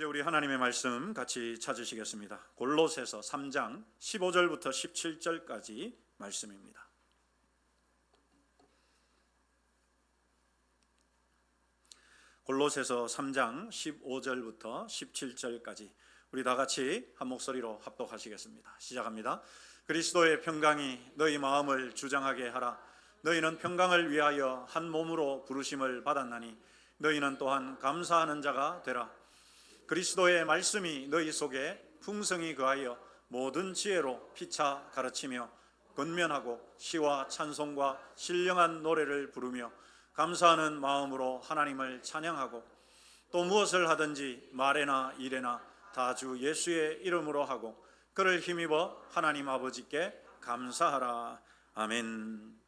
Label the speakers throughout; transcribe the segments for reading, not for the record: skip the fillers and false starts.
Speaker 1: 이제 우리 하나님의 말씀 같이 찾으시겠습니다. 골로새서 3장 15절부터 17절까지 말씀입니다. 골로새서 3장 15절부터 17절까지 우리 다 같이 한 목소리로 합독하시겠습니다. 시작합니다. 그리스도의 평강이 너희 마음을 주장하게 하라. 너희는 평강을 위하여 한 몸으로 부르심을 받았나니 너희는 또한 감사하는 자가 되라. 그리스도의 말씀이 너희 속에 풍성히 거하여 모든 지혜로 피차 가르치며 권면하고 시와 찬송과 신령한 노래를 부르며 감사하는 마음으로 하나님을 찬양하고 또 무엇을 하든지 말에나 일에나 다 주 예수의 이름으로 하고 그를 힘입어 하나님 아버지께 감사하라. 아멘.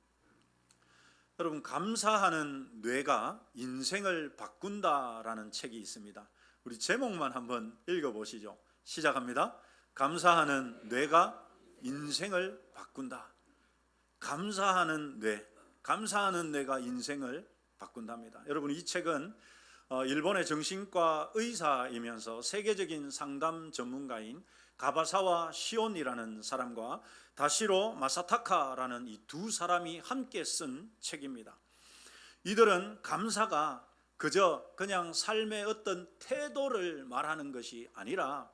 Speaker 1: 여러분, 감사하는 뇌가 인생을 바꾼다라는 책이 있습니다. 우리 제목만 한번 읽어보시죠. 시작합니다. 감사하는 뇌가 인생을 바꾼다. 감사하는 뇌가 인생을 바꾼답니다. 여러분, 이 책은 일본의 정신과 의사이면서 세계적인 상담 전문가인 가바사와 시온이라는 사람과 다시로 마사타카라는 이 두 사람이 함께 쓴 책입니다. 이들은 감사가 그냥 삶의 어떤 태도를 말하는 것이 아니라,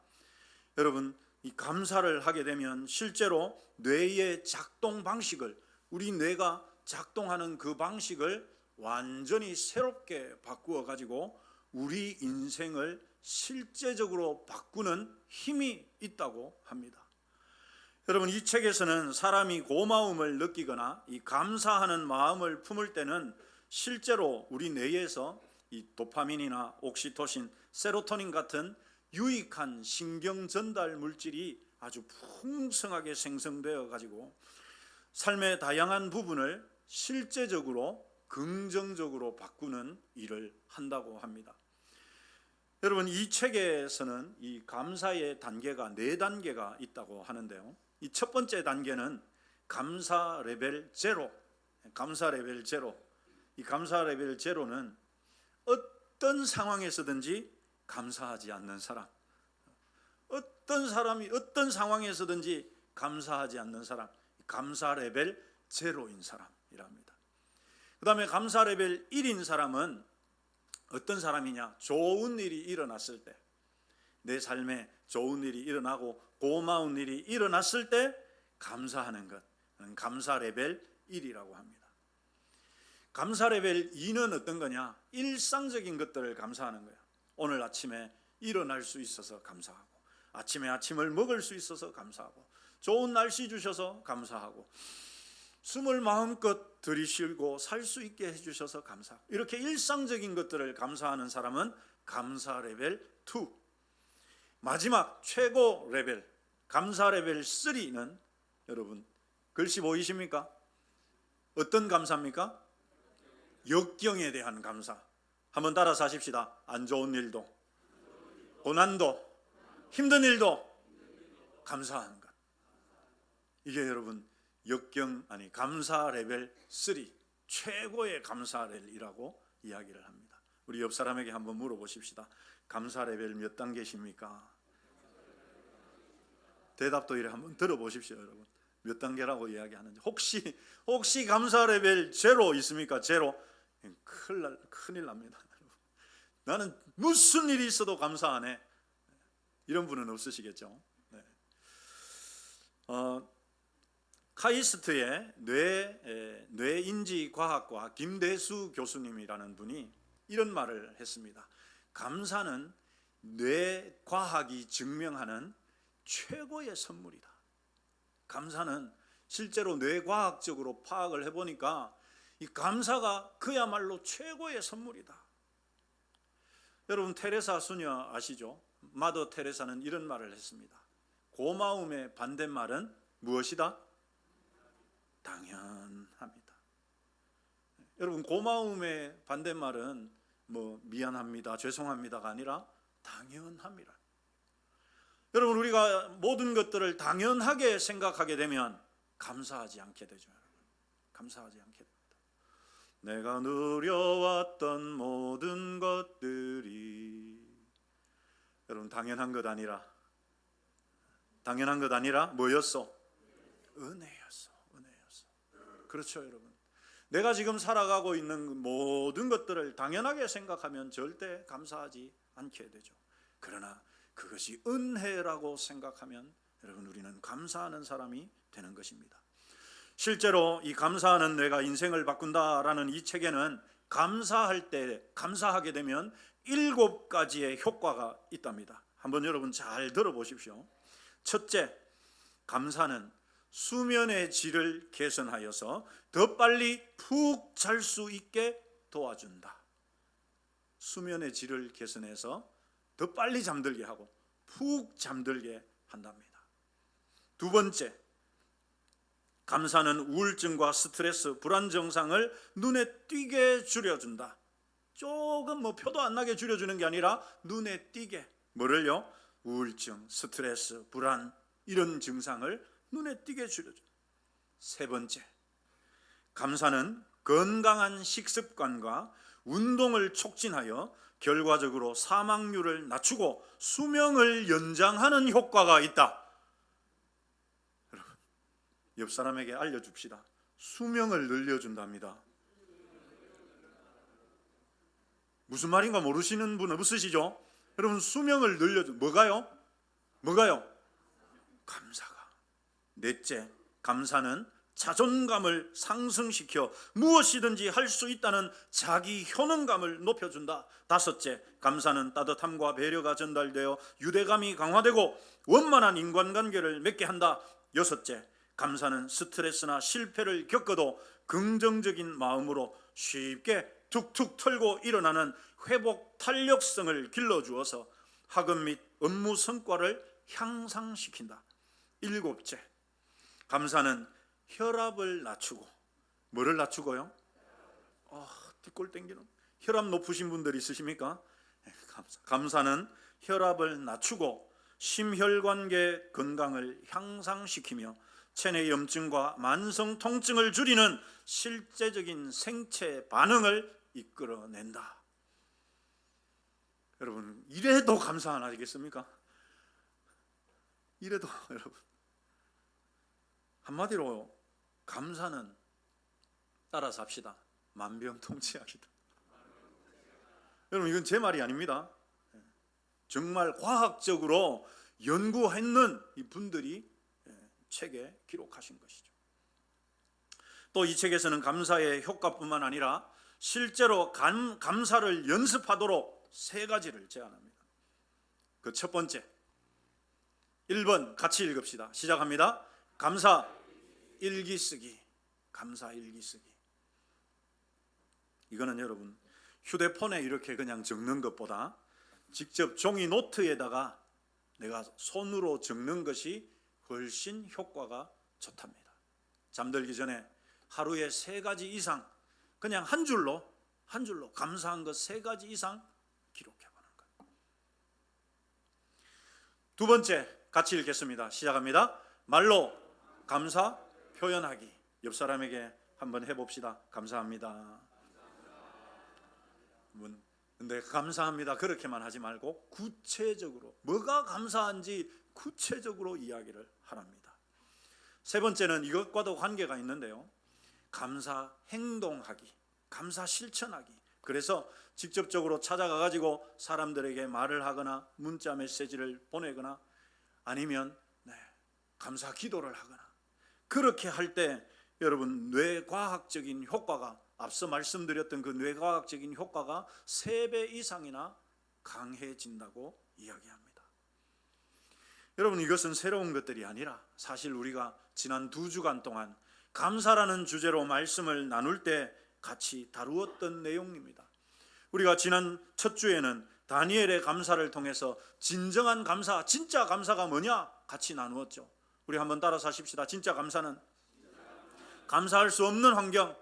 Speaker 1: 여러분, 이 감사를 하게 되면 실제로 뇌의 작동 방식을, 우리 뇌가 작동하는 그 방식을 완전히 새롭게 바꾸어 가지고 우리 인생을 실제적으로 바꾸는 힘이 있다고 합니다. 여러분, 이 책에서는 사람이 고마움을 느끼거나 이 감사하는 마음을 품을 때는 실제로 우리 뇌에서 이 도파민이나 옥시토신, 세로토닌 같은 유익한 신경 전달 물질이 아주 풍성하게 생성되어 가지고 삶의 다양한 부분을 실제적으로 긍정적으로 바꾸는 일을 한다고 합니다. 여러분, 이 책에서는 이 감사의 단계가 4단계가 있다고 하는데요. 이 첫 번째 단계는 감사 레벨 제로. 이 감사 레벨 제로는 어떤 상황에서든지 감사하지 않는 사람, 어떤 사람이 어떤 상황에서든지 감사하지 않는 사람, 감사 레벨 제로인 사람이랍니다. 그 다음에 감사 레벨 1인 사람은 어떤 사람이냐? 좋은 일이 일어났을 때, 내 삶에 좋은 일이 일어나고 고마운 일이 일어났을 때 감사하는 것, 감사 레벨 1이라고 합니다. 감사 레벨 2는 어떤 거냐? 일상적인 것들을 감사하는 거야. 오늘 아침에 일어날 수 있어서 감사하고, 아침에 아침을 먹을 수 있어서 감사하고, 좋은 날씨 주셔서 감사하고, 숨을 마음껏 들이쉬고 살 수 있게 해주셔서 감사하고, 이렇게 일상적인 것들을 감사하는 사람은 감사 레벨 2. 마지막 최고 레벨, 감사 레벨 3는 여러분 글씨 보이십니까? 어떤 감사입니까? 역경에 대한 감사. 한번 따라서 하십시다. 안 좋은 일도, 고난도, 힘든 일도 감사하는 것. 이게 여러분 감사 레벨 3, 최고의 감사 레벨이라고 이야기를 합니다. 우리 옆 사람에게 한번 물어보십시다. 감사 레벨 몇 단계십니까? 대답도 이래 한번 들어보십시오. 여러분, 몇 단계라고 이야기하는지. 혹시 감사 레벨 제로 있습니까? 제로? 큰일 납니다. 나는 무슨 일이 있어도 감사하네, 이런 분은 없으시겠죠? 네. 카이스트의 뇌인지과학과 김대수 교수님이라는 분이 이런 말을 했습니다. 감사는 뇌과학이 증명하는 최고의 선물이다. 감사는 실제로 뇌과학적으로 파악을 해보니까 이 감사가 그야말로 최고의 선물이다. 여러분, 테레사 수녀 아시죠? 마더 테레사는 이런 말을 했습니다. 고마움의 반대말은 무엇이다? 당연합니다. 여러분, 고마움의 반대말은 미안합니다, 죄송합니다가 아니라 당연합니다. 여러분, 우리가 모든 것들을 당연하게 생각하게 되면 감사하지 않게 되죠. 감사하지 않게 됩니다. 내가 누려왔던 모든 것들이 여러분 당연한 것 아니라 뭐였어? 은혜였어. 그렇죠, 여러분. 내가 지금 살아가고 있는 모든 것들을 당연하게 생각하면 절대 감사하지 않게 되죠. 그러나 그것이 은혜라고 생각하면 여러분 우리는 감사하는 사람이 되는 것입니다. 실제로 이 감사하는 뇌가 인생을 바꾼다라는 이 책에는 감사하게 되면 7가지의 효과가 있답니다. 한번 여러분 잘 들어보십시오. 첫째, 감사는 수면의 질을 개선하여서 더 빨리 푹 잘 수 있게 도와준다. 수면의 질을 개선해서 더 빨리 잠들게 하고 푹 잠들게 한답니다. 두 번째, 감사는 우울증과 스트레스, 불안 증상을 눈에 띄게 줄여준다. 조금 표도 안 나게 줄여주는 게 아니라 눈에 띄게. 뭐를요? 우울증, 스트레스, 불안 이런 증상을 눈에 띄게 줄여준다. 세 번째, 감사는 건강한 식습관과 운동을 촉진하여 결과적으로 사망률을 낮추고 수명을 연장하는 효과가 있다. 여러분, 옆 사람에게 알려줍시다. 수명을 늘려준답니다. 무슨 말인가 모르시는 분 없으시죠? 여러분, 수명을 뭐가요? 감사가. 넷째, 감사는 자존감을 상승시켜 무엇이든지 할 수 있다는 자기 효능감을 높여준다. 다섯째, 감사는 따뜻함과 배려가 전달되어 유대감이 강화되고 원만한 인간관계를 맺게 한다. 여섯째, 감사는 스트레스나 실패를 겪어도 긍정적인 마음으로 쉽게 툭툭 털고 일어나는 회복 탄력성을 길러주어서 학업 및 업무 성과를 향상시킨다. 일곱째, 감사는 혈압을 낮추고. 뭐를 낮추고요? 뒷골 땡기는. 혈압 높으신 분들 있으십니까? 감사는 혈압을 낮추고 심혈관계 건강을 향상시키며 체내 염증과 만성 통증을 줄이는 실제적인 생체 반응을 이끌어낸다. 여러분, 이래도 감사 안 하시겠습니까? 이래도 여러분, 한마디로 감사는 따라서 합시다. 만병통치약이다. 여러분, 이건 제 말이 아닙니다. 정말 과학적으로 연구했는 이 분들이 책에 기록하신 것이죠. 또 이 책에서는 감사의 효과뿐만 아니라 실제로 감사를 연습하도록 3가지를 제안합니다. 그 첫 번째, 1번 같이 읽읍시다. 시작합니다. 감사 일기 쓰기. 감사 일기 쓰기. 이거는 여러분 휴대폰에 이렇게 그냥 적는 것보다 직접 종이 노트에다가 내가 손으로 적는 것이 훨씬 효과가 좋답니다. 잠들기 전에 하루에 3가지 이상 그냥 한 줄로 감사한 것 3가지 이상 기록해보는 것. 두 번째, 같이 읽겠습니다. 시작합니다. 말로 감사 표현하기. 옆 사람에게 한번 해봅시다. 감사합니다. 근데 감사합니다 그렇게만 하지 말고 구체적으로 뭐가 감사한지 구체적으로 이야기를 하랍니다. 세 번째는 이것과도 관계가 있는데요. 감사 행동하기, 감사 실천하기. 그래서 직접적으로 찾아가 가지고 사람들에게 말을 하거나 문자 메시지를 보내거나 아니면 감사 기도를 하거나 그렇게 할 때 여러분 뇌과학적인 효과가 앞서 말씀드렸던 그 뇌과학적인 효과가 3배 이상이나 강해진다고 이야기합니다. 여러분, 이것은 새로운 것들이 아니라 사실 우리가 지난 2주간 동안 감사라는 주제로 말씀을 나눌 때 같이 다루었던 내용입니다. 우리가 지난 첫 주에는 다니엘의 감사를 통해서 진정한 감사, 진짜 감사가 뭐냐 같이 나누었죠. 우리 한번 따라서 하십시다. 진짜 감사는 감사할 수 없는 환경,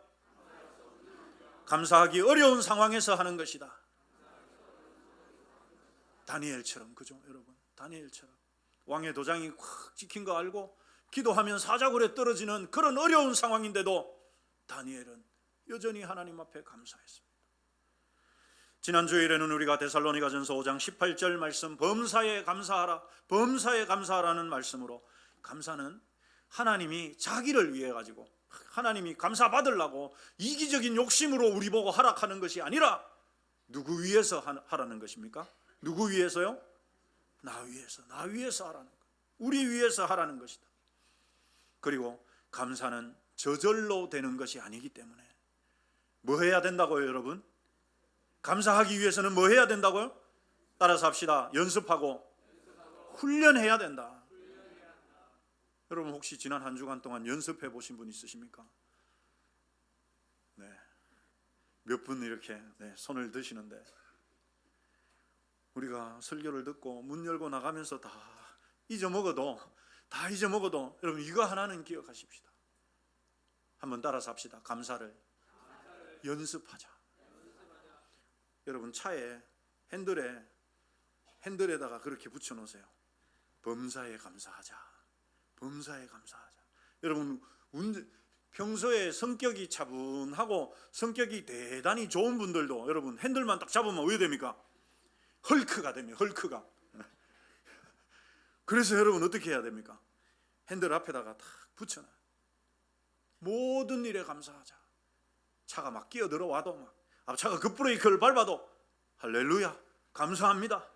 Speaker 1: 감사하기 어려운 상황에서 하는 것이다. 다니엘처럼, 그죠 여러분? 다니엘처럼 왕의 도장이 확 찍힌 거 알고 기도하면 사자굴에 떨어지는 그런 어려운 상황인데도 다니엘은 여전히 하나님 앞에 감사했습니다. 지난 주일에는 우리가 데살로니가전서 5장 18절 말씀 범사에 감사하라, 범사에 감사하라는 말씀으로 감사는 하나님이 자기를 위해 가지고 하나님이 감사 받으려고 이기적인 욕심으로 우리 보고 하락하는 것이 아니라 누구 위해서 하라는 것입니까? 누구 위해서요? 나 위해서 하라는 것, 우리 위해서 하라는 것이다. 그리고 감사는 저절로 되는 것이 아니기 때문에 뭐 해야 된다고요, 여러분? 감사하기 위해서는 뭐 해야 된다고요? 따라서 합시다. 연습하고 훈련해야 된다. 여러분 혹시 지난 한 주간 동안 연습해 보신 분 있으십니까? 네, 몇 분 이렇게 손을 드시는데 우리가 설교를 듣고 문 열고 나가면서 다 잊어먹어도 여러분 이거 하나는 기억하십시다. 한번 따라서 합시다. 감사를 연습하자. 여러분 차에 핸들에다가 그렇게 붙여놓으세요. 범사에 감사하자. 범사에 감사하자. 여러분 평소에 성격이 차분하고 성격이 대단히 좋은 분들도 여러분 핸들만 딱 잡으면 어떻게 됩니까? 헐크가 됩니다. 헐크가. 그래서 여러분 어떻게 해야 됩니까? 핸들 앞에다가 딱 붙여놔. 모든 일에 감사하자. 차가 막 끼어들어와도 막 차가 급브레이크를 밟아도 할렐루야 감사합니다.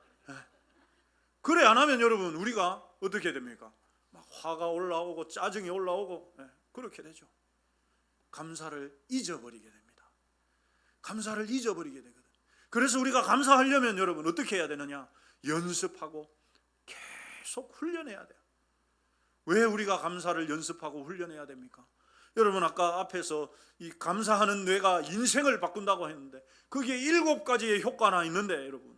Speaker 1: 그래 안 하면 여러분 우리가 어떻게 됩니까? 막 화가 올라오고 짜증이 올라오고 그렇게 되죠. 감사를 잊어버리게 됩니다. 감사를 잊어버리게 되거든. 그래서 우리가 감사하려면 여러분 어떻게 해야 되느냐? 연습하고 계속 훈련해야 돼요. 왜 우리가 감사를 연습하고 훈련해야 됩니까? 여러분 아까 앞에서 이 감사하는 뇌가 인생을 바꾼다고 했는데 그게 7가지의 효과나 있는데 여러분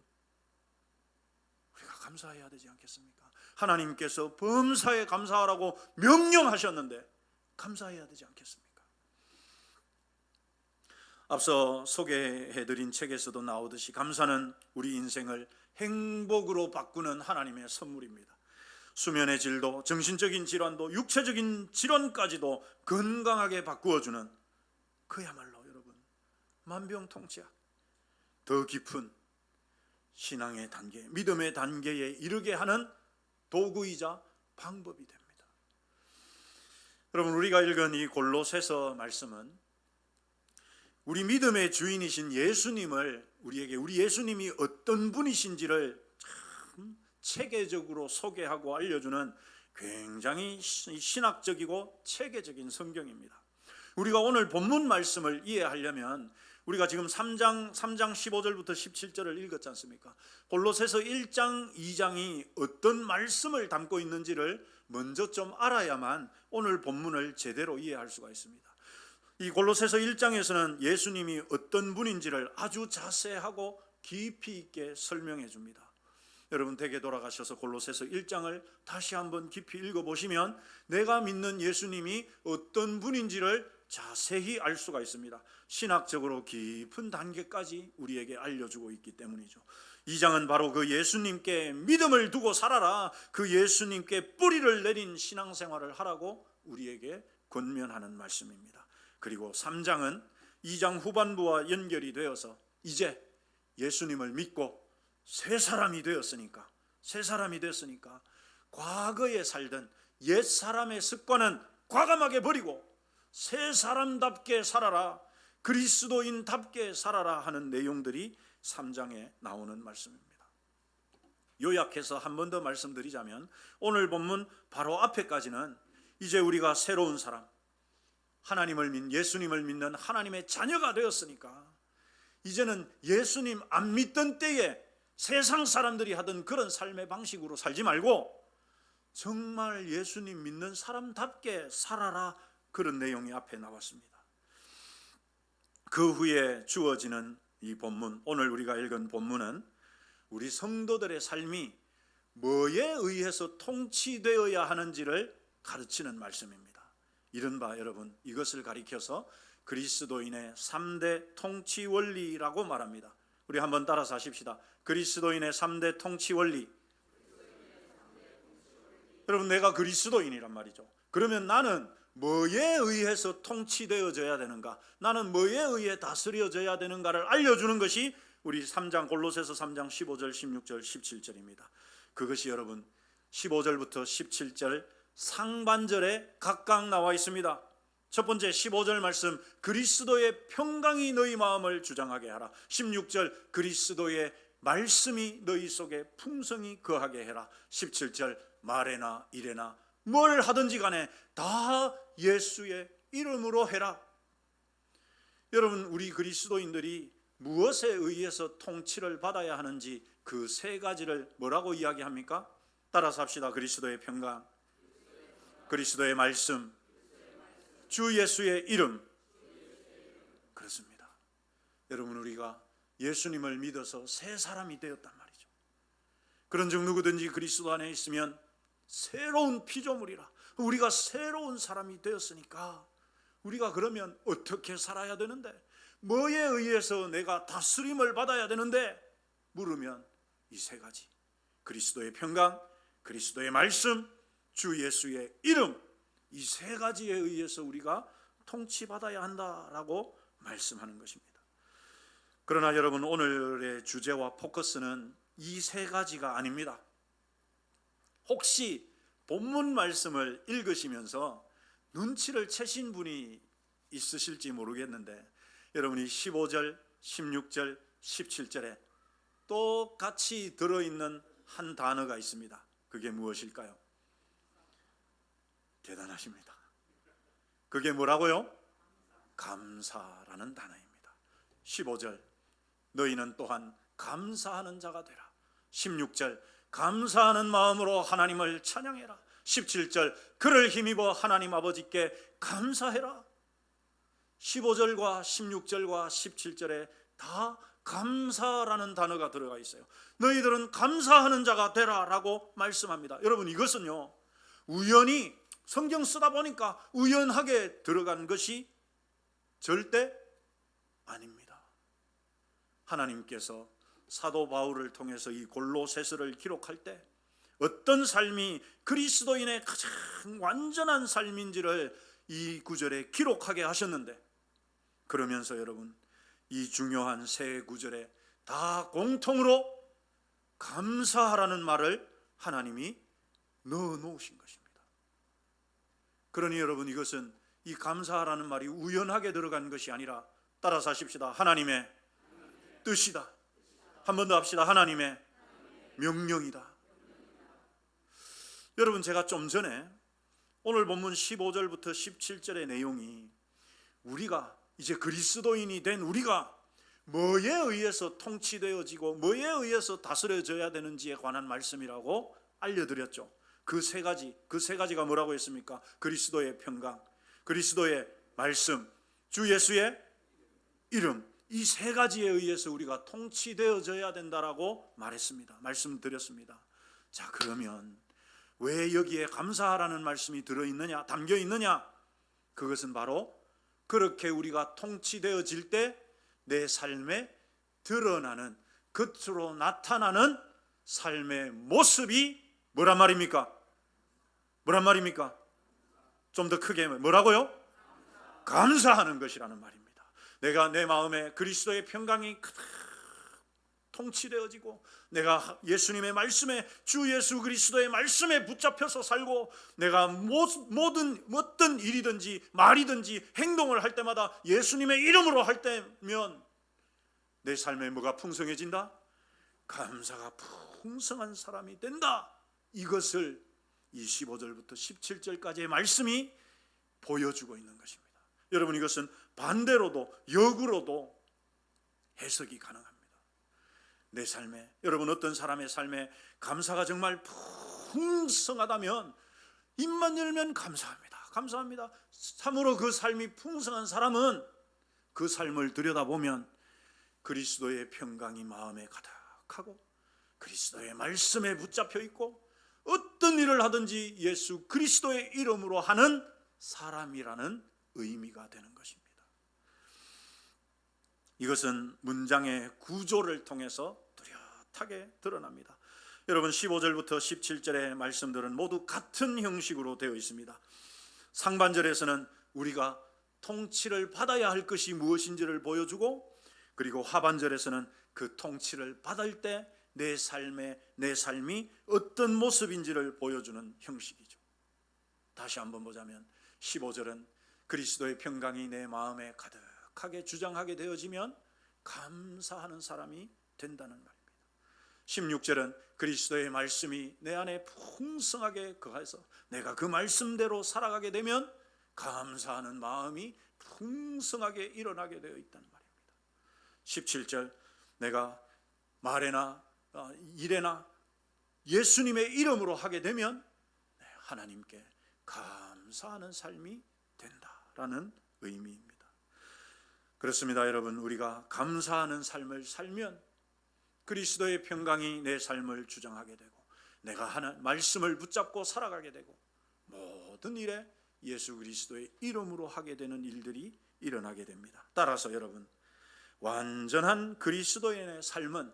Speaker 1: 우리가 감사해야 되지 않겠습니까? 하나님께서 범사에 감사하라고 명령하셨는데 감사해야 되지 않겠습니까? 앞서 소개해드린 책에서도 나오듯이 감사는 우리 인생을 행복으로 바꾸는 하나님의 선물입니다. 수면의 질도, 정신적인 질환도, 육체적인 질환까지도 건강하게 바꾸어주는 그야말로 여러분 만병통치약, 더 깊은 신앙의 단계, 믿음의 단계에 이르게 하는 도구이자 방법이 됩니다. 여러분 우리가 읽은 이 골로새서 말씀은 우리 믿음의 주인이신 예수님을 우리에게 우리 예수님이 어떤 분이신지를 참 체계적으로 소개하고 알려주는 굉장히 신학적이고 체계적인 성경입니다. 우리가 오늘 본문 말씀을 이해하려면 우리가 지금 3장 15절부터 17절을 읽었지 않습니까? 골로새서 1장 2장이 어떤 말씀을 담고 있는지를 먼저 좀 알아야만 오늘 본문을 제대로 이해할 수가 있습니다. 이 골로새서 1장에서는 예수님이 어떤 분인지를 아주 자세하고 깊이 있게 설명해 줍니다. 여러분 댁에 돌아가셔서 골로새서 1장을 다시 한번 깊이 읽어보시면 내가 믿는 예수님이 어떤 분인지를 자세히 알 수가 있습니다. 신학적으로 깊은 단계까지 우리에게 알려주고 있기 때문이죠. 2장은 바로 그 예수님께 믿음을 두고 살아라, 그 예수님께 뿌리를 내린 신앙생활을 하라고 우리에게 권면하는 말씀입니다. 그리고 3장은 2장 후반부와 연결이 되어서 이제 예수님을 믿고 새 사람이 되었으니까 과거에 살던 옛 사람의 습관은 과감하게 버리고 새 사람답게 살아라, 그리스도인답게 살아라 하는 내용들이 3장에 나오는 말씀입니다. 요약해서 한 번 더 말씀드리자면 오늘 본문 바로 앞에까지는 이제 우리가 새로운 사람, 하나님을 믿는 예수님을 믿는 하나님의 자녀가 되었으니까 이제는 예수님 안 믿던 때에 세상 사람들이 하던 그런 삶의 방식으로 살지 말고 정말 예수님 믿는 사람답게 살아라, 그런 내용이 앞에 나왔습니다. 그 후에 주어지는 이 본문, 오늘 우리가 읽은 본문은 우리 성도들의 삶이 뭐에 의해서 통치되어야 하는지를 가르치는 말씀입니다. 이른바 여러분 이것을 가리켜서 그리스도인의 3대 통치 원리라고 말합니다. 우리 한번 따라서 하십시다. 그리스도인의 3대 통치 원리. 여러분 내가 그리스도인이란 말이죠. 그러면 나는 뭐에 의해서 통치되어져야 되는가, 나는 뭐에 의해 다스려져야 되는가를 알려주는 것이 우리 3장 골로새서 3장 15절, 16절, 17절입니다. 그것이 여러분 15절부터 17절 상반절에 각각 나와 있습니다. 첫 번째 15절 말씀, 그리스도의 평강이 너희 마음을 주장하게 하라. 16절, 그리스도의 말씀이 너희 속에 풍성히 거하게 해라. 17절, 말에나 일에나 뭘 하든지 간에 다 예수의 이름으로 해라. 여러분, 우리 그리스도인들이 무엇에 의해서 통치를 받아야 하는지 그 세 가지를 뭐라고 이야기합니까? 따라서 합시다. 그리스도의 평강, 그리스도의 말씀, 주 예수의 이름. 그렇습니다. 여러분, 우리가 예수님을 믿어서 새 사람이 되었단 말이죠. 그런즉 누구든지 그리스도 안에 있으면 새로운 피조물이라. 우리가 새로운 사람이 되었으니까 우리가 그러면 어떻게 살아야 되는데, 뭐에 의해서 내가 다스림을 받아야 되는데 물으면 이 세 가지, 그리스도의 평강, 그리스도의 말씀, 주 예수의 이름, 이 세 가지에 의해서 우리가 통치받아야 한다라고 말씀하는 것입니다. 그러나 여러분, 오늘의 주제와 포커스는 이 세 가지가 아닙니다. 혹시 본문 말씀을 읽으시면서 눈치를 채신 분이 있으실지 모르겠는데, 여러분이 15절, 16절, 17절에 똑같이 들어있는 한 단어가 있습니다. 그게 무엇일까요? 대단하십니다. 그게 뭐라고요? 감사라는 단어입니다. 15절, 너희는 또한 감사하는 자가 되라. 16절, 감사하는 마음으로 하나님을 찬양해라. 17절, 그를 힘입어 하나님 아버지께 감사해라. 15절과 16절과 17절에 다 감사라는 단어가 들어가 있어요. 너희들은 감사하는 자가 되라 라고 말씀합니다. 여러분, 이것은요, 우연히 성경 쓰다 보니까 우연하게 들어간 것이 절대 아닙니다. 하나님께서 사도 바울을 통해서 이 골로새서를 기록할 때 어떤 삶이 그리스도인의 가장 완전한 삶인지를 이 구절에 기록하게 하셨는데, 그러면서 여러분, 이 중요한 세 구절에 다 공통으로 감사하라는 말을 하나님이 넣어 놓으신 것입니다. 그러니 여러분, 이것은 이 감사하라는 말이 우연하게 들어간 것이 아니라, 따라서 하십시다. 하나님의 뜻이다. 한 번 더 합시다. 하나님의 명령이다. 여러분, 제가 좀 전에 오늘 본문 15절부터 17절의 내용이 우리가 이제 그리스도인이 된 우리가 뭐에 의해서 통치되어지고 뭐에 의해서 다스려져야 되는지에 관한 말씀이라고 알려드렸죠. 그 세 가지가 뭐라고 했습니까? 그리스도의 평강, 그리스도의 말씀, 주 예수의 이름, 이 세 가지에 의해서 우리가 통치되어져야 된다라고 말씀드렸습니다. 자, 그러면 왜 여기에 감사하라는 말씀이 들어있느냐, 담겨 있느냐? 그것은 바로 그렇게 우리가 통치되어질 때 내 삶에 드러나는, 겉으로 나타나는 삶의 모습이 뭐란 말입니까? 좀 더 크게 뭐라고요? 감사하는 것이라는 말입니다. 내가 내 마음에 그리스도의 평강이 통치되어지고, 내가 예수님의 말씀에, 주 예수 그리스도의 말씀에 붙잡혀서 살고, 내가 어떤 일이든지 말이든지 행동을 할 때마다 예수님의 이름으로 할 때면 내 삶에 뭐가 풍성해진다? 감사가 풍성한 사람이 된다. 이것을 이 15절부터 17절까지의 말씀이 보여주고 있는 것입니다. 여러분, 이것은 반대로도 역으로도 해석이 가능합니다. 내 삶에, 여러분, 어떤 사람의 삶에 감사가 정말 풍성하다면 입만 열면 감사합니다. 참으로 그 삶이 풍성한 사람은 그 삶을 들여다보면 그리스도의 평강이 마음에 가득하고 그리스도의 말씀에 붙잡혀 있고 어떤 일을 하든지 예수 그리스도의 이름으로 하는 사람이라는 의미가 되는 것입니다. 이것은 문장의 구조를 통해서 뚜렷하게 드러납니다. 여러분, 15절부터 17절의 말씀들은 모두 같은 형식으로 되어 있습니다. 상반절에서는 우리가 통치를 받아야 할 것이 무엇인지를 보여주고, 그리고 하반절에서는 그 통치를 받을 때 내 삶이 어떤 모습인지를 보여주는 형식이죠. 다시 한번 보자면 15절은 그리스도의 평강이 내 마음에 가득하게 주장하게 되어지면 감사하는 사람이 된다는 말입니다. 16절은 그리스도의 말씀이 내 안에 풍성하게 거해서 내가 그 말씀대로 살아가게 되면 감사하는 마음이 풍성하게 일어나게 되어 있다는 말입니다. 17절 내가 말에나 일에나 예수님의 이름으로 하게 되면 하나님께 감사하는 삶이 된다라는 의미입니다. 그렇습니다. 여러분, 우리가 감사하는 삶을 살면 그리스도의 평강이 내 삶을 주장하게 되고 내가 하나님 말씀을 붙잡고 살아가게 되고 모든 일에 예수 그리스도의 이름으로 하게 되는 일들이 일어나게 됩니다. 따라서 여러분, 완전한 그리스도인의 삶은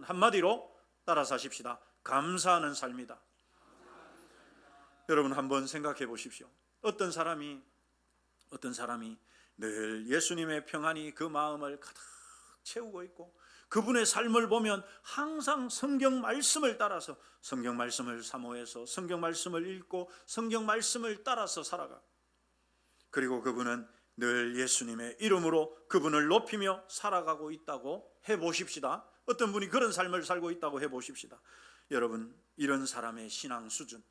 Speaker 1: 한마디로 따라서 하십시다. 감사하는 삶이다. 여러분, 한번 생각해 보십시오. 어떤 사람이 늘 예수님의 평안이 그 마음을 가득 채우고 있고 그분의 삶을 보면 항상 성경 말씀을 따라서 성경 말씀을 사모해서 성경 말씀을 읽고 성경 말씀을 따라서 살아가. 그리고 그분은 늘 예수님의 이름으로 그분을 높이며 살아가고 있다고 해보십시다. 어떤 분이 그런 삶을 살고 있다고 해보십시다. 여러분, 이런 사람의 신앙 수준,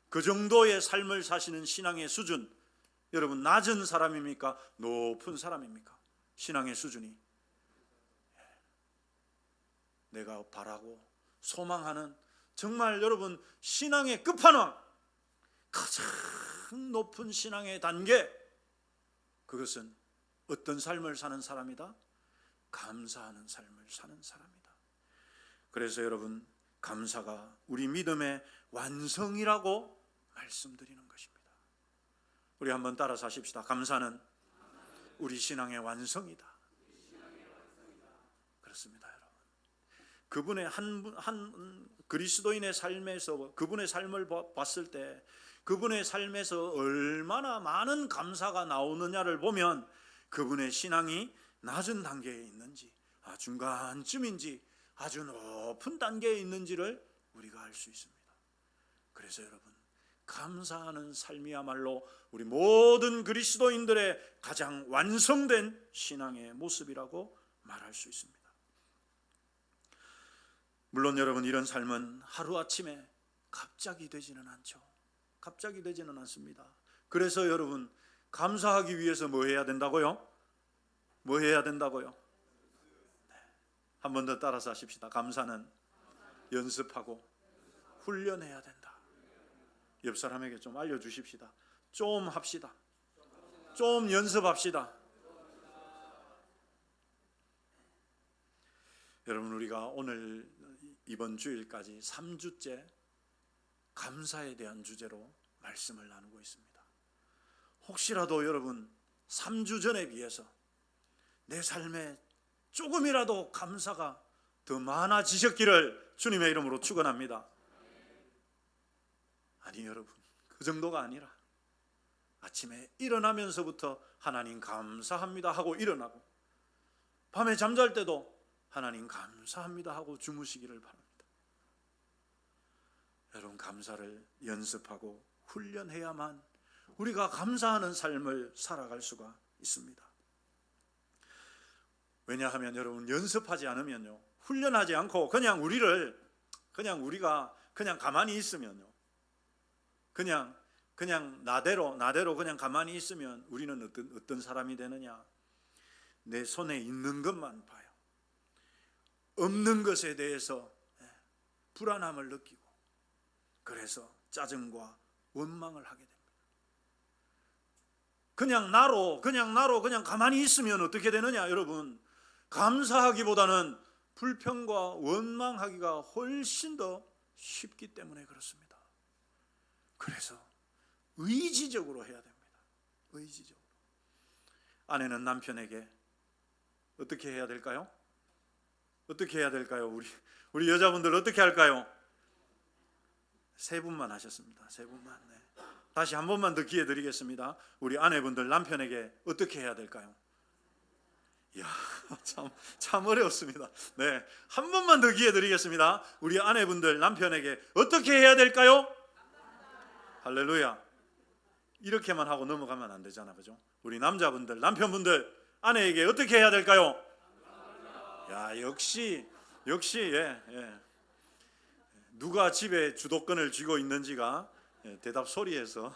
Speaker 1: 그 정도의 삶을 사시는 신앙의 수준, 여러분 낮은 사람입니까? 높은 사람입니까? 신앙의 수준이 내가 바라고 소망하는 정말 여러분 신앙의 끝판왕, 가장 높은 신앙의 단계, 그것은 어떤 삶을 사는 사람이다? 감사하는 삶을 사는 사람이다. 그래서 여러분, 감사가 우리 믿음의 완성이라고 말씀드리는 것입니다. 우리 한번 따라서 하십시다. 감사는 우리 신앙의 완성이다. 그렇습니다, 여러분. 그분의 한 그리스도인의 삶에서 그분의 삶을 봤을 때 그분의 삶에서 얼마나 많은 감사가 나오느냐를 보면 그분의 신앙이 낮은 단계에 있는지 중간쯤인지 아주 높은 단계에 있는지를 우리가 알 수 있습니다. 그래서 여러분, 감사하는 삶이야말로 우리 모든 그리스도인들의 가장 완성된 신앙의 모습이라고 말할 수 있습니다. 물론 여러분, 이런 삶은 하루아침에 갑자기 되지는 않죠. 갑자기 되지는 않습니다. 그래서 여러분, 감사하기 위해서 뭐 해야 된다고요? 뭐 해야 된다고요? 네. 한 번 더 따라서 하십시다. 감사는 연습하고 훈련해야 된다. 옆 사람에게 좀 알려주십시다. 좀 합시다. 좀 연습합시다. 여러분, 우리가 오늘 이번 주일까지 3주째 감사에 대한 주제로 말씀을 나누고 있습니다. 혹시라도 여러분 3주 전에 비해서 내 삶에 조금이라도 감사가 더 많아지셨기를 주님의 이름으로 축원합니다. 아니 여러분, 그 정도가 아니라 아침에 일어나면서부터 하나님 감사합니다 하고 일어나고 밤에 잠잘 때도 하나님 감사합니다 하고 주무시기를 바랍니다. 여러분, 감사를 연습하고 훈련해야만 우리가 감사하는 삶을 살아갈 수가 있습니다. 왜냐하면 여러분, 연습하지 않으면요, 훈련하지 않고 그냥 우리가 가만히 있으면요, 그냥 나대로 그냥 가만히 있으면 우리는 어떤 사람이 되느냐? 내 손에 있는 것만 봐요. 없는 것에 대해서 불안함을 느끼고 그래서 짜증과 원망을 하게 됩니다. 그냥 나로 가만히 있으면 어떻게 되느냐? 여러분, 감사하기보다는 불평과 원망하기가 훨씬 더 쉽기 때문에 그렇습니다. 그래서 의지적으로 해야 됩니다. 의지적으로. 아내는 남편에게 어떻게 해야 될까요? 어떻게 해야 될까요? 우리 여자분들 어떻게 할까요? 세 분만 하셨습니다. 세 분만. 네. 다시 한 번만 더 기회 드리겠습니다. 우리 아내분들 남편에게 어떻게 해야 될까요? 이야, 참 어렵습니다. 네, 한 번만 더 기회 드리겠습니다. 우리 아내분들 남편에게 어떻게 해야 될까요? 할렐루야. 이렇게만 하고 넘어가면 안 되잖아, 그죠? 우리 남자분들, 남편분들 아내에게 어떻게 해야 될까요? 야, 역시 예. 누가 집에 주도권을 쥐고 있는지가 대답 소리에서.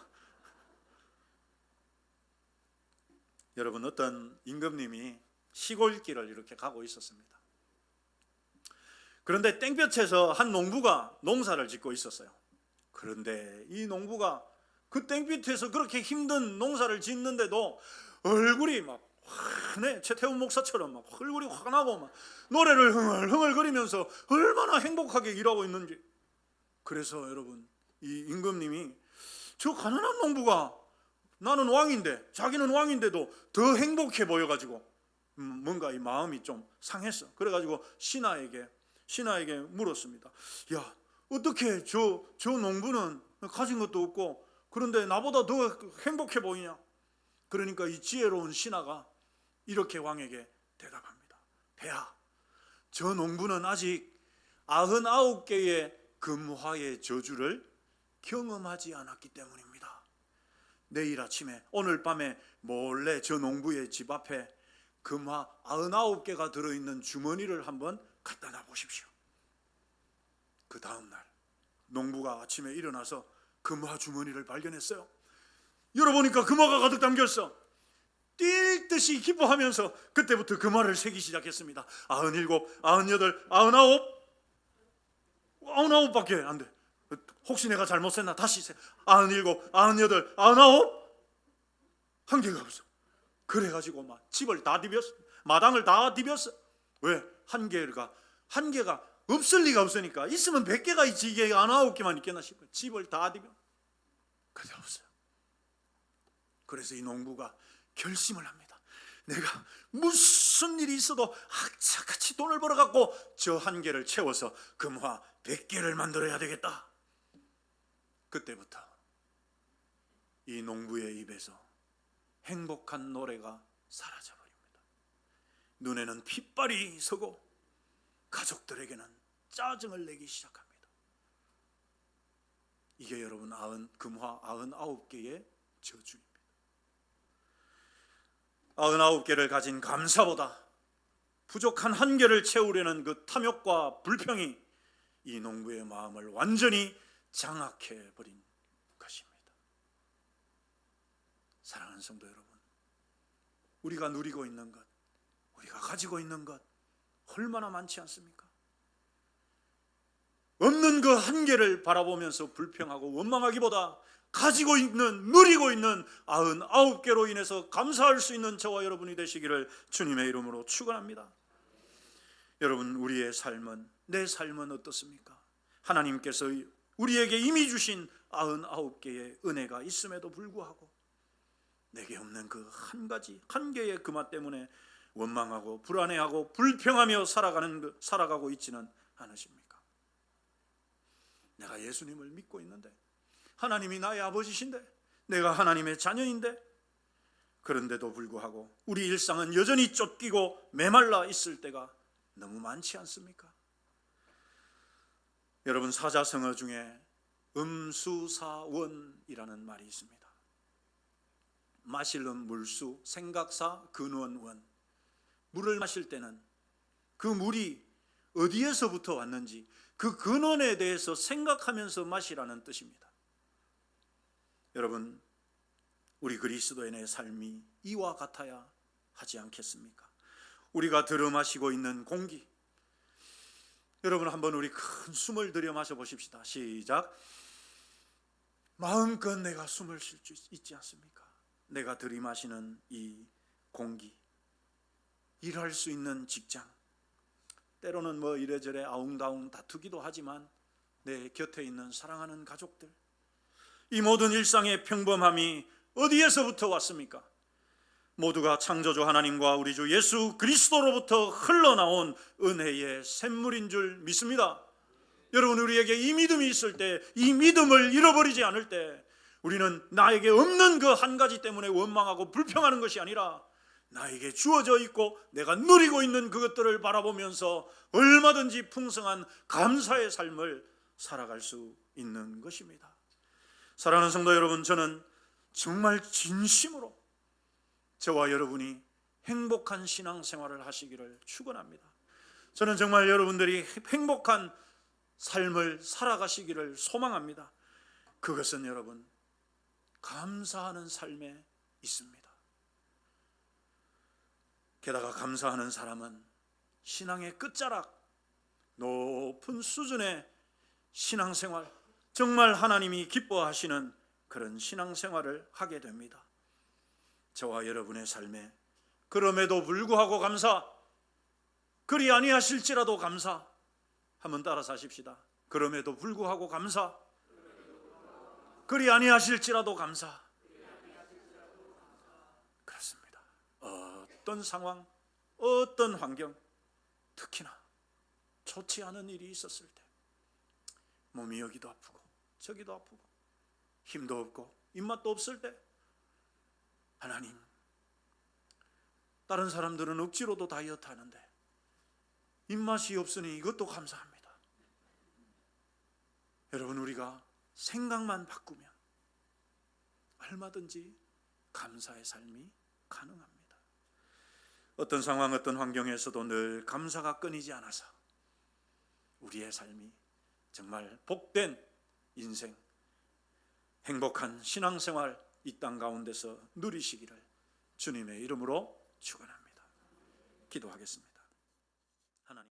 Speaker 1: 여러분, 어떤 임금님이 시골길을 이렇게 가고 있었습니다. 그런데 땡볕에서 한 농부가 농사를 짓고 있었어요. 그런데 이 농부가 그 땡볕에서 그렇게 힘든 농사를 짓는데도 얼굴이 막 환해, 최태훈 목사처럼 막 얼굴이 환하고 막 노래를 흥얼흥얼거리면서 얼마나 행복하게 일하고 있는지. 그래서 여러분, 이 임금님이 저 가난한 농부가, 나는 왕인데, 자기는 왕인데도 더 행복해 보여가지고 뭔가 이 마음이 좀 상했어. 그래가지고 신하에게 물었습니다. 야, 어떻게 저 농부는 가진 것도 없고 그런데 나보다 더 행복해 보이냐? 그러니까 이 지혜로운 신하가 이렇게 왕에게 대답합니다. 폐하, 저 농부는 아직 99개의 금화의 저주를 경험하지 않았기 때문입니다. 내일 아침에, 오늘 밤에 몰래 저 농부의 집 앞에 금화 99개가 들어있는 주머니를 한번 갖다 놔보십시오. 그 다음날 농부가 아침에 일어나서 금화 주머니를 발견했어요. 열어보니까 금화가 가득 담겼어. 뛸 듯이 기뻐하면서 그때부터 금화를 세기 시작했습니다. 97, 98, 99밖에 안 돼. 혹시 내가 잘못 셌나? 다시 세. 97, 98, 99? 한 개가 없어. 그래가지고 막 집을 다 디볐어. 마당을 다 디볐어. 왜? 한 개가 없을 리가 없으니까. 있으면 100개가 있지, 이게 99개만 있겠나 싶어요. 집을 다 디벼. 그게 없어요. 그래서 이 농부가 결심을 합니다. 내가 무슨 일이 있어도 악착같이 돈을 벌어갖고 저 한 개를 채워서 금화 100개를 만들어야 되겠다. 그때부터 이 농부의 입에서 행복한 노래가 사라져버립니다. 눈에는 핏발이 서고 가족들에게는 짜증을 내기 시작합니다. 이게 여러분 금화 99개의 저주입니다. 99개를 가진 감사보다 부족한 한 개를 채우려는 그 탐욕과 불평이 이 농부의 마음을 완전히 장악해버린 것입니다. 사랑하는 성도 여러분, 우리가 누리고 있는 것, 우리가 가지고 있는 것 얼마나 많지 않습니까? 없는 그 한계를 바라보면서 불평하고 원망하기보다 가지고 있는, 누리고 있는 99개로 인해서 감사할 수 있는 저와 여러분이 되시기를 주님의 이름으로 축원합니다. 여러분, 우리의 삶은, 내 삶은 어떻습니까? 하나님께서 우리에게 이미 주신 99개의 은혜가 있음에도 불구하고 내게 없는 그 한 개의 금화 때문에 원망하고 불안해하고 불평하며 살아가고 있지는 않으십니까? 내가 예수님을 믿고 있는데, 하나님이 나의 아버지신데, 내가 하나님의 자녀인데, 그런데도 불구하고 우리 일상은 여전히 쫓기고 메말라 있을 때가 너무 많지 않습니까? 여러분, 사자성어 중에 음수사원이라는 말이 있습니다. 마실은 물수, 생각사, 근원원. 물을 마실 때는 그 물이 어디에서부터 왔는지 그 근원에 대해서 생각하면서 마시라는 뜻입니다. 여러분, 우리 그리스도인의 삶이 이와 같아야 하지 않겠습니까? 우리가 들어 마시고 있는 공기, 여러분 한번 우리 큰 숨을 들여 마셔 보십시다. 시작. 마음껏 내가 숨을 쉴 수 있지 않습니까? 내가 들이마시는 이 공기, 일할 수 있는 직장, 때로는 뭐 이래저래 아웅다웅 다투기도 하지만 내 곁에 있는 사랑하는 가족들, 이 모든 일상의 평범함이 어디에서부터 왔습니까? 모두가 창조주 하나님과 우리 주 예수 그리스도로부터 흘러나온 은혜의 샘물인 줄 믿습니다. 여러분, 우리에게 이 믿음이 있을 때, 이 믿음을 잃어버리지 않을 때, 우리는 나에게 없는 그 한 가지 때문에 원망하고 불평하는 것이 아니라 나에게 주어져 있고 내가 누리고 있는 그것들을 바라보면서 얼마든지 풍성한 감사의 삶을 살아갈 수 있는 것입니다. 사랑하는 성도 여러분, 저는 정말 진심으로 저와 여러분이 행복한 신앙생활을 하시기를 축원합니다. 저는 정말 여러분들이 행복한 삶을 살아가시기를 소망합니다. 그것은 여러분, 감사하는 삶에 있습니다. 게다가 감사하는 사람은 신앙의 끝자락, 높은 수준의 신앙생활, 정말 하나님이 기뻐하시는 그런 신앙생활을 하게 됩니다. 저와 여러분의 삶에 그럼에도 불구하고 감사, 그리 아니하실지라도 감사, 한번 따라서 하십시다. 그럼에도 불구하고 감사, 그리 아니하실지라도 감사. 그렇습니다. 어떤 상황, 어떤 환경, 특히나 좋지 않은 일이 있었을 때, 몸이 여기도 아프고 저기도 아프고 힘도 없고 입맛도 없을 때, 하나님, 다른 사람들은 억지로도 다이어트 하는데 입맛이 없으니 이것도 감사합니다. 여러분, 우리가 생각만 바꾸면 얼마든지 감사의 삶이 가능합니다. 어떤 상황, 어떤 환경에서도 늘 감사가 끊이지 않아서 우리의 삶이 정말 복된 인생, 행복한 신앙생활 이 땅 가운데서 누리시기를 주님의 이름으로 축원합니다. 기도하겠습니다. 하나님.